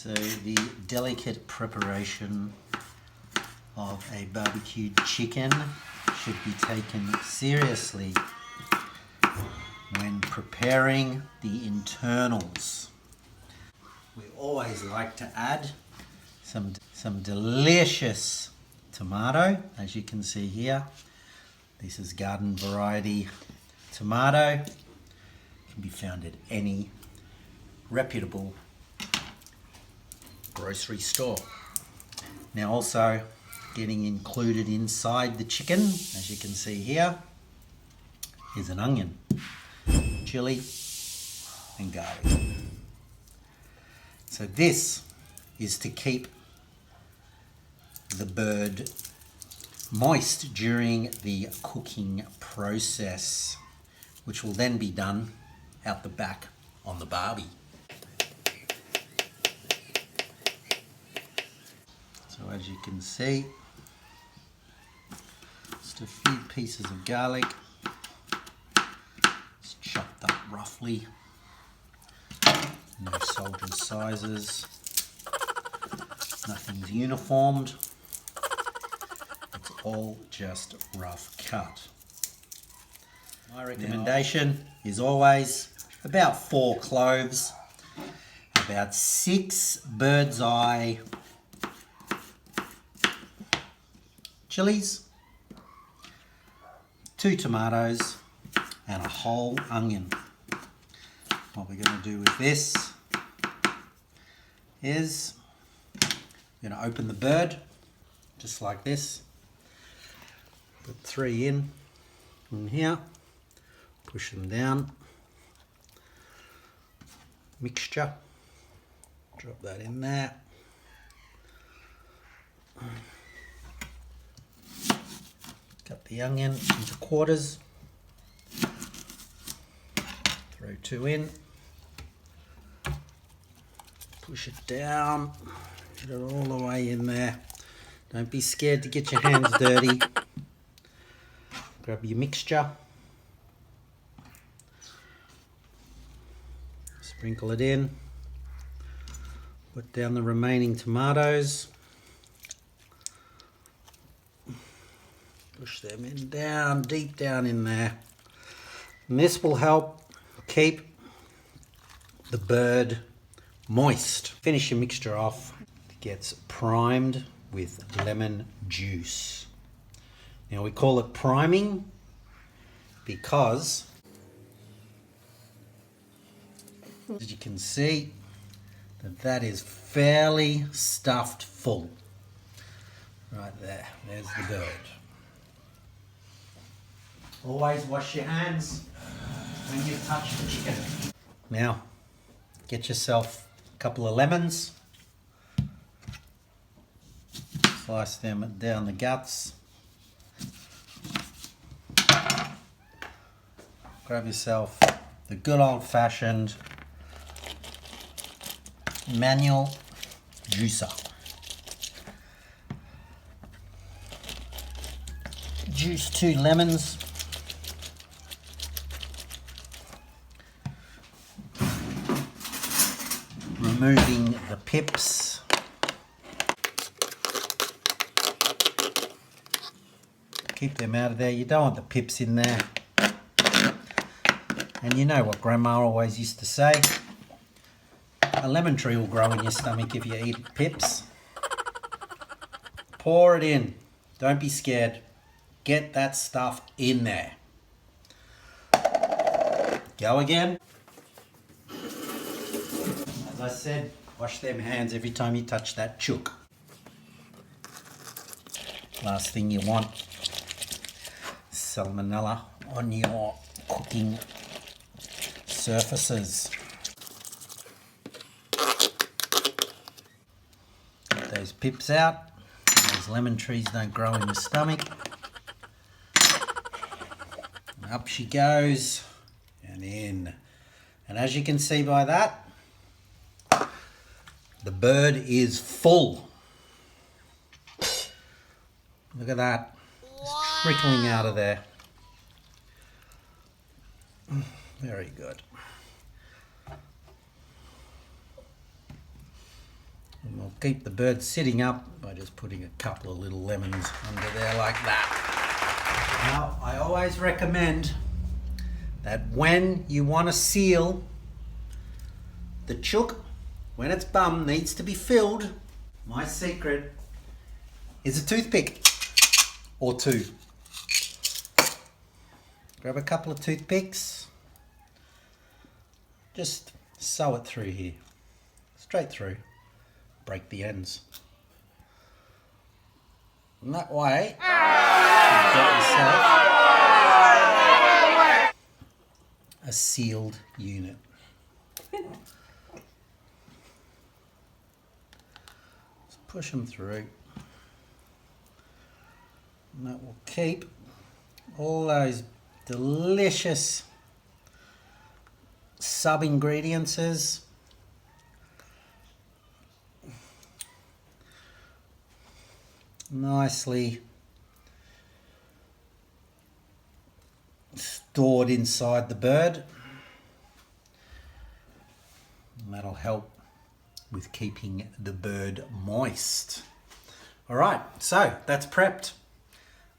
So the delicate preparation of a barbecued chicken should be taken seriously when preparing the internals. We always like to add some delicious tomato, as you can see here. This is garden variety tomato. It can be found at any reputable grocery store. Now also getting included inside the chicken, as you can see here, is an onion, chili and garlic. So this is to keep the bird moist during the cooking process, which will then be done out the back on the barbie. So as you can see, just a few pieces of garlic, it's chopped up roughly, no soldier sizes, nothing's uniformed, it's all just rough cut. My recommendation is always about 4 cloves, about 6 bird's eye chilies, 2 tomatoes and a whole onion. What we're going to do with this is we're going to open the bird just like this, put 3 in here, push them down, mixture, drop that in there, cut the onion into quarters, throw 2 in, push it down, get it all the way in there. Don't be scared to get your hands dirty. Grab your mixture, sprinkle it in, put down the remaining tomatoes, push them in down, deep down in there. And this will help keep the bird moist. Finish your mixture off. It gets primed with lemon juice. Now we call it priming because, as you can see, that is fairly stuffed full. Right there, there's the bird. Always wash your hands when you touch the chicken. Now, get yourself a couple of lemons, slice them down the guts, grab yourself the good old-fashioned manual juicer. Juice 2 lemons, removing the pips. Keep them out of there, you don't want the pips in there. And you know what Grandma always used to say, a lemon tree will grow in your stomach if you eat pips. Pour it in, don't be scared, get that stuff in there. Go again. As I said, wash them hands every time you touch that chook. Last thing you want, salmonella on your cooking surfaces. Get those pips out, those lemon trees don't grow in the stomach. And up she goes and in. And as you can see by that, the bird is full. Look at that. It's trickling out of there. Very good. And we'll keep the bird sitting up by just putting a couple of little lemons under there like that. Now, I always recommend that when you want to seal the chook, when its bum needs to be filled, my secret is a toothpick or two. Grab a couple of toothpicks, just sew it through here, straight through, break the ends. And that way, you've got yourself a sealed unit. Just push them through. And that will keep all those delicious sub-ingredients nicely stored inside the bird. And that'll help with keeping the bird moist. All right, so that's prepped.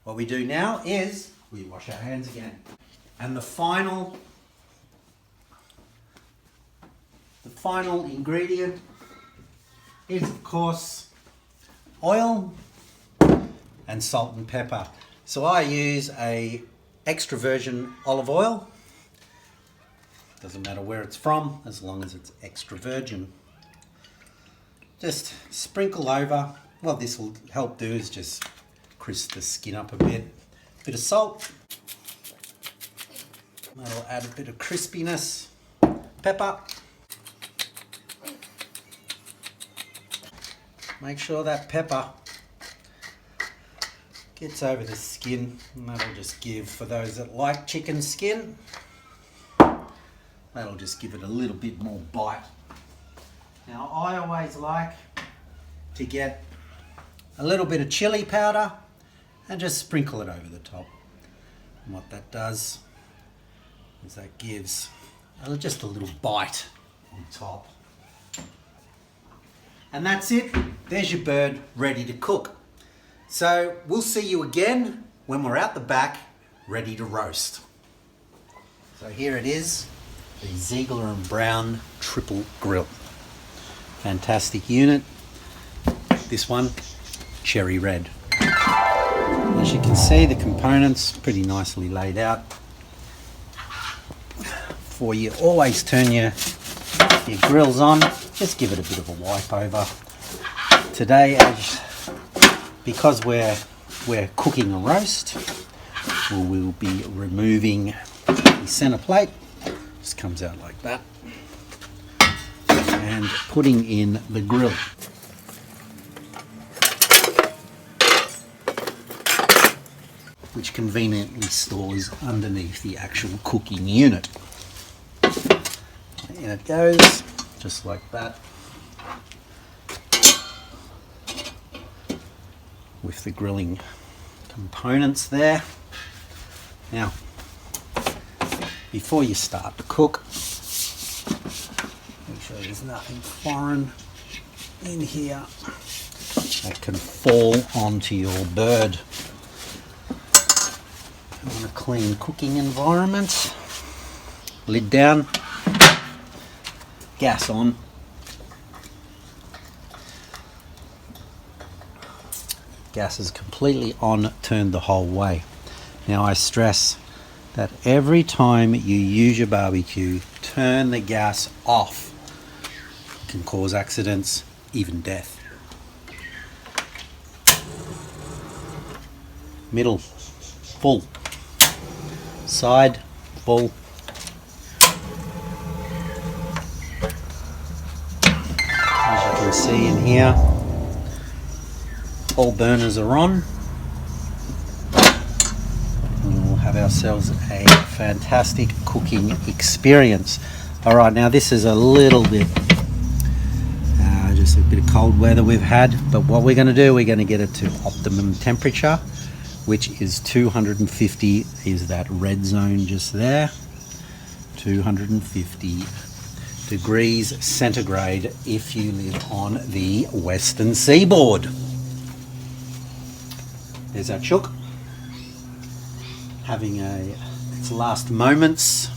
What we do now is we wash our hands again. And the final ingredient is, of course, oil and salt and pepper. So I use a extra virgin olive oil. Doesn't matter where it's from, as long as it's extra virgin. Just sprinkle over. What this will help do is just crisp the skin up a bit. Bit of salt. That'll add a bit of crispiness. Pepper. Make sure that pepper gets over the skin, and that'll just give, for those that like chicken skin, that'll just give it a little bit more bite. Now I always like to get a little bit of chili powder and just sprinkle it over the top. And what that does is that gives just a little bite on top. And that's it. There's your bird ready to cook. So we'll see you again when we're out the back ready to roast. So here it is, the Ziegler and Brown triple grill. Fantastic unit. This one, cherry red. As you can see, the components pretty nicely laid out. Before you always turn your grills on, just give it a bit of a wipe over. Today, because we're cooking a roast, we will be removing the center plate. Just comes out like that. And putting in the grill. Which conveniently stores underneath the actual cooking unit. In it goes, just like that. With the grilling components there. Now, before you start to cook, make sure there's nothing foreign in here that can fall onto your bird. You want a clean cooking environment. Lid down, gas on. Gas is completely on, turned the whole way. Now I stress that every time you use your barbecue, turn the gas off. It can cause accidents, even death. Middle, full. Side, full. As you can see in here, all burners are on. And we'll have ourselves a fantastic cooking experience. Alright, now this is a little bit, just a bit of cold weather we've had, but what we're going to do, we're going to get it to optimum temperature, which is 250, is that red zone just there, 250 degrees centigrade if you live on the western seaboard. There's our chook having its last moments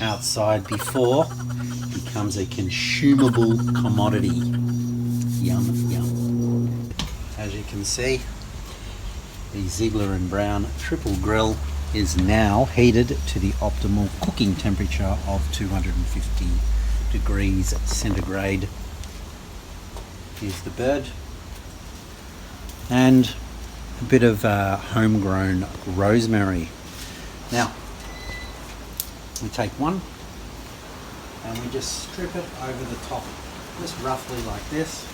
outside before it becomes a consumable commodity. Yum, yum. As you can see, the Ziegler and Brown triple grill is now heated to the optimal cooking temperature of 250 degrees centigrade. Here's the bird and a bit of homegrown rosemary. Now we take one and we just strip it over the top, just roughly like this.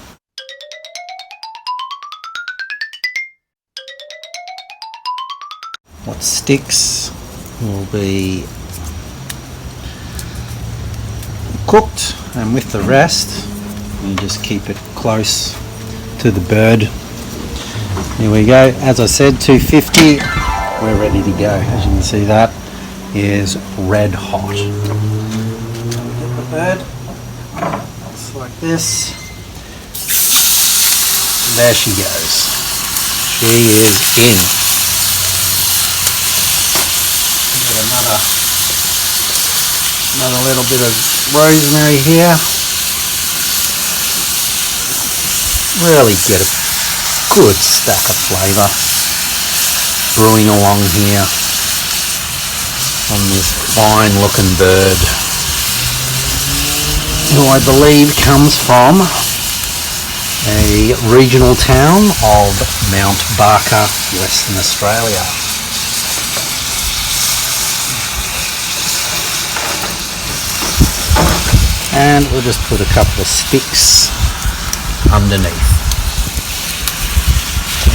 What sticks will be cooked, and with the rest you just keep it close to the bird. Here we go. As I said, 250. We're ready to go. As you can see, that is red hot. We get the bird just like this. There she goes. She is in. Get another little bit of rosemary here. Really get a good stack of flavour brewing along here on this fine looking bird, who I believe comes from a regional town of Mount Barker, Western Australia. And we'll just put a couple of sticks underneath.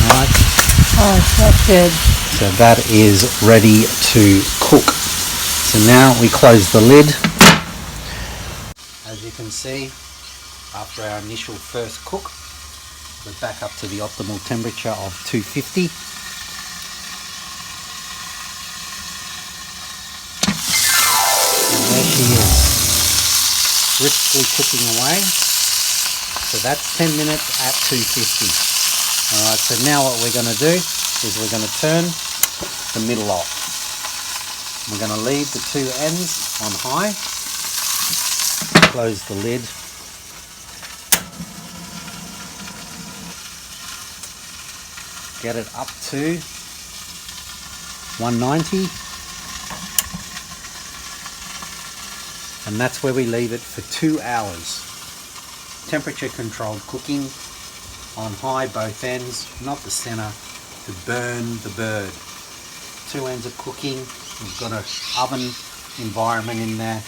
Alright. Oh, that's good. So that is ready to cook. So now we close the lid. As you can see, after our initial first cook, we're back up to the optimal temperature of 250. And there she is, briskly cooking away. So that's 10 minutes at 250. Alright, so now what we're going to do is we're going to turn the middle off. We're going to leave the two ends on high, close the lid, get it up to 190, and that's where we leave it for 2 hours. Temperature controlled cooking on high both ends, not the center, to burn the bird. Two ends of cooking. We've got an oven environment in there.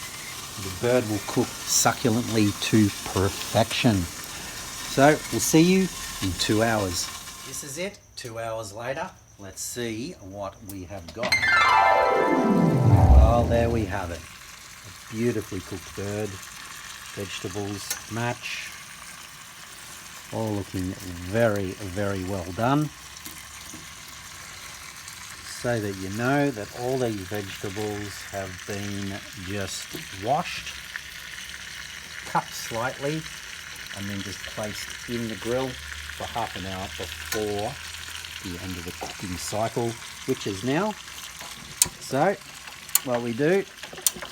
The bird will cook succulently to perfection. So we'll see you in 2 hours. This is it, 2 hours later. Let's see what we have got. Well, there we have it. A beautifully cooked bird. Vegetables match. All looking very, very well done. So that you know that all these vegetables have been just washed, cut slightly, and then just placed in the grill for half an hour before the end of the cooking cycle, which is now. So what we do,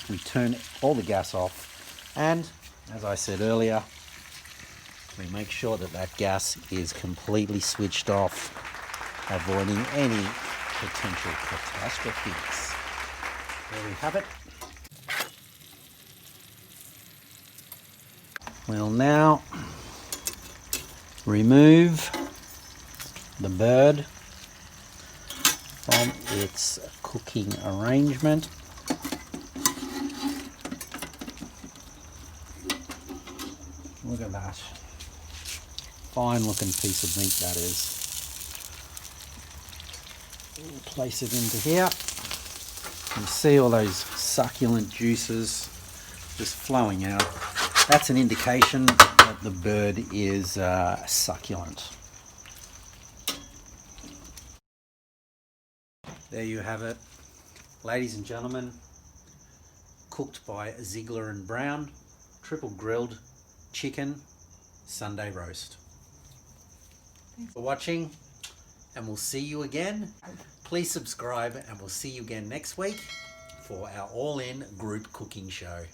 we turn all the gas off, and as I said earlier, we make sure that that gas is completely switched off, avoiding any potential catastrophes. There we have it. We'll now remove the bird from its cooking arrangement. Look at that. Fine looking piece of meat that is. We'll place it into here. You see all those succulent juices just flowing out. That's an indication that the bird is succulent. There you have it, ladies and gentlemen, cooked by Ziegler and Brown, triple grilled chicken Sunday roast. Thanks for watching, and we'll see you again. Please subscribe, and we'll see you again next week for our all-in group cooking show.